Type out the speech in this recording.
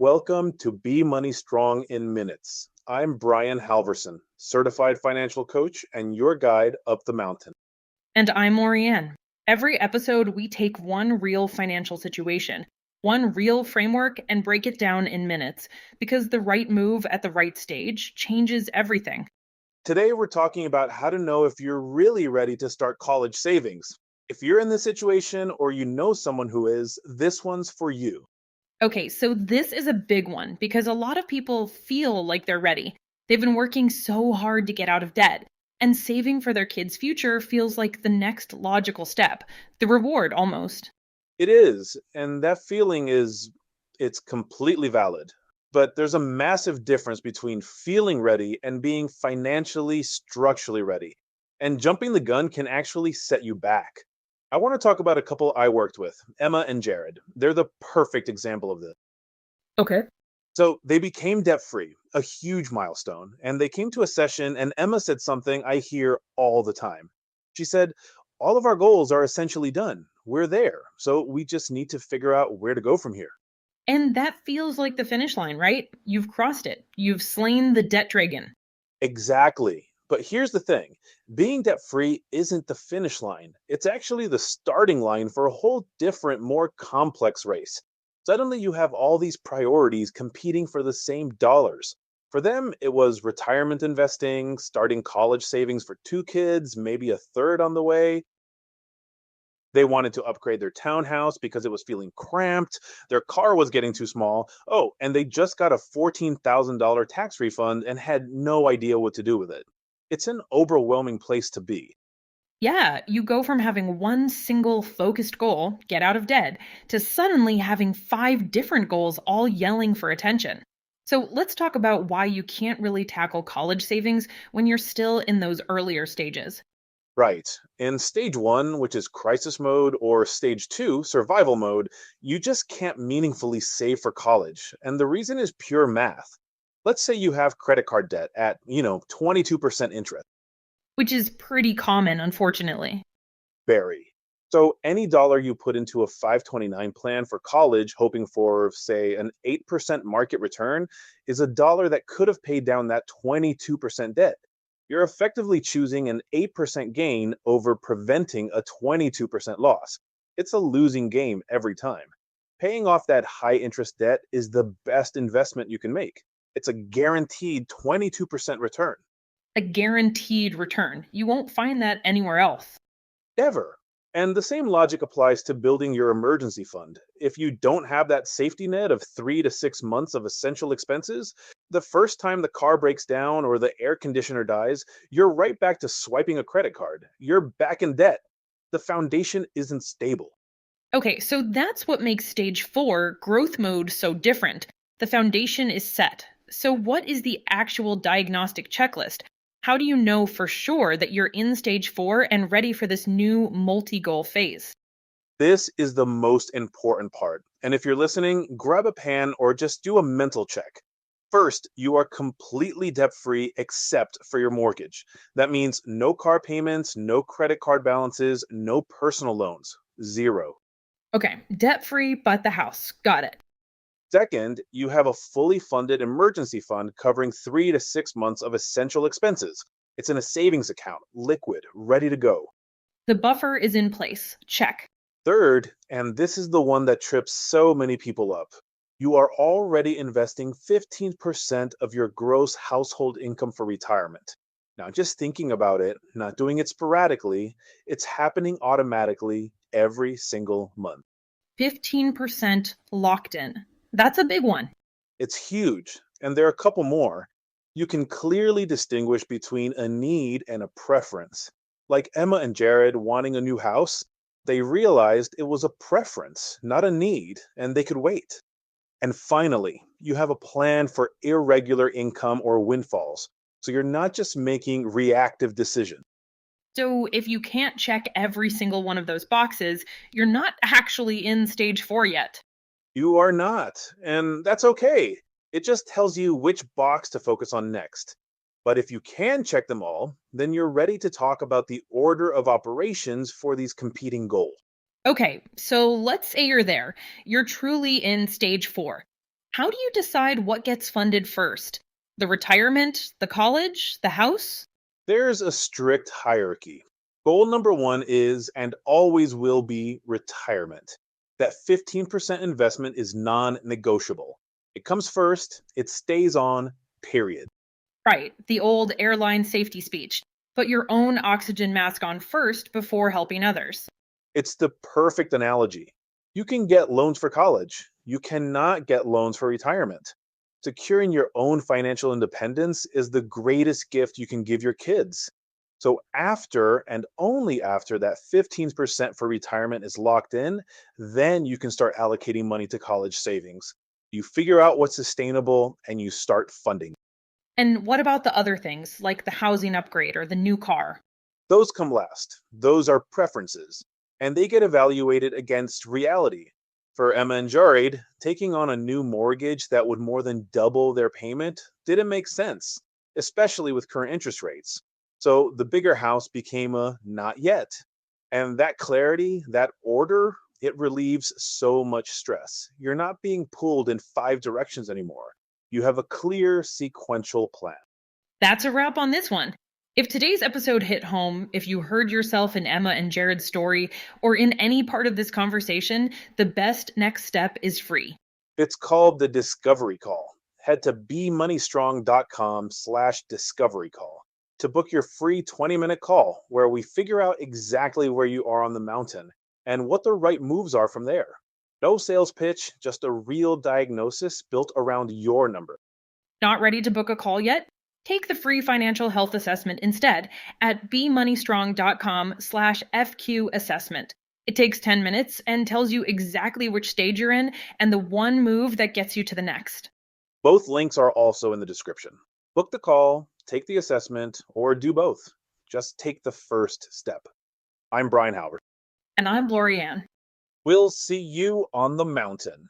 Welcome to Be Money Strong in Minutes. I'm Brian Halverson, certified financial coach and your guide up the mountain. And I'm Lorianne. Every episode, we take one real financial situation, one real framework, and break it down in minutes because the right move at the right stage changes everything. Today, we're talking about how to know if you're really ready to start college savings. If you're in this situation or you know someone who is, this one's for you. Okay, so this is a big one because a lot of people feel like they're ready. They've been working so hard to get out of debt, and saving for their kids' future feels like the next logical step, the reward almost. It is, and that feeling it's completely valid. But there's a massive difference between feeling ready and being financially, structurally ready. And jumping the gun can actually set you back. I want to talk about a couple I worked with, Emma and Jared. They're the perfect example of this. Okay. So they became debt free, a huge milestone. And they came to a session, and Emma said something I hear all the time. She said, all of our goals are essentially done. We're there. So we just need to figure out where to go from here. And that feels like the finish line, right? You've crossed it. You've slain the debt dragon. Exactly. But here's the thing, being debt free isn't the finish line. It's actually the starting line for a whole different, more complex race. Suddenly, you have all these priorities competing for the same dollars. For them, it was retirement investing, starting college savings for two kids, maybe a third on the way. They wanted to upgrade their townhouse because it was feeling cramped. Their car was getting too small. Oh, and they just got a $14,000 tax refund and had no idea what to do with it. It's an overwhelming place to be. Yeah, you go from having one single focused goal, get out of debt, to suddenly having five different goals all yelling for attention. So let's talk about why you can't really tackle college savings when you're still in those earlier stages. Right. In stage one, which is crisis mode, or stage two, survival mode, you just can't meaningfully save for college. And the reason is pure math. Let's say you have credit card debt at, 22% interest. Which is pretty common, unfortunately. Vary. So any dollar you put into a 529 plan for college, hoping for, say, an 8% market return, is a dollar that could have paid down that 22% debt. You're effectively choosing an 8% gain over preventing a 22% loss. It's a losing game every time. Paying off that high interest debt is the best investment you can make. It's a guaranteed 22% return. A guaranteed return. You won't find that anywhere else. Ever. And the same logic applies to building your emergency fund. If you don't have that safety net of 3 to 6 months of essential expenses, the first time the car breaks down or the air conditioner dies, you're right back to swiping a credit card. You're back in debt. The foundation isn't stable. Okay, so that's what makes stage four, growth mode, so different. The foundation is set. So, what is the actual diagnostic checklist? How do you know for sure that you're in stage four and ready for this new multi goal phase? This is the most important part. And if you're listening, grab a pen or just do a mental check. First, you are completely debt free except for your mortgage. That means no car payments, no credit card balances, no personal loans. Zero. Okay, debt free, but the house. Got it. Second, you have a fully funded emergency fund covering 3 to 6 months of essential expenses. It's in a savings account, liquid, ready to go. The buffer is in place. Check. Third, and this is the one that trips so many people up, you are already investing 15% of your gross household income for retirement. Now, just thinking about it, not doing it sporadically, it's happening automatically every single month. 15% locked in. That's a big one. It's huge, and there are a couple more. You can clearly distinguish between a need and a preference. Like Emma and Jared wanting a new house, they realized it was a preference, not a need, and they could wait. And finally, you have a plan for irregular income or windfalls. So you're not just making reactive decisions. So, if you can't check every single one of those boxes, you're not actually in stage four yet. You are not, and that's okay. It just tells you which box to focus on next. But if you can check them all, then you're ready to talk about the order of operations for these competing goals. Okay, so let's say you're there. You're truly in stage four. How do you decide what gets funded first? The retirement, the college, the house? There's a strict hierarchy. Goal number one is and always will be retirement. That 15% investment is non negotiable. It comes first, it stays on, period. Right, the old airline safety speech. Put your own oxygen mask on first before helping others. It's the perfect analogy. You can get loans for college, you cannot get loans for retirement. Securing your own financial independence is the greatest gift you can give your kids. So, after and only after that 15% for retirement is locked in, then you can start allocating money to college savings. You figure out what's sustainable and you start funding. And what about the other things, like the housing upgrade or the new car? Those come last. Those are preferences, and they get evaluated against reality. For Emma and Jared, taking on a new mortgage that would more than double their payment didn't make sense, especially with current interest rates. So the bigger house became a not yet. And that clarity, that order, it relieves so much stress. You're not being pulled in five directions anymore. You have a clear sequential plan. That's a wrap on this one. If today's episode hit home, if you heard yourself in Emma and Jared's story, or in any part of this conversation, the best next step is free. It's called the Discovery Call. Head to bemoneystrong.com/discovery call to book your free 20-minute call where we figure out exactly where you are on the mountain and what the right moves are from there. No sales pitch, just a real diagnosis built around your number. Not ready to book a call yet? Take the free financial health assessment instead at bemoneystrong.com/FQ assessment. It takes 10 minutes and tells you exactly which stage you're in and the one move that gets you to the next. Both links are also in the description. Book the call, take the assessment, or do both. Just take the first step. I'm Brian Howard. And I'm Lorianne. We'll see you on the mountain.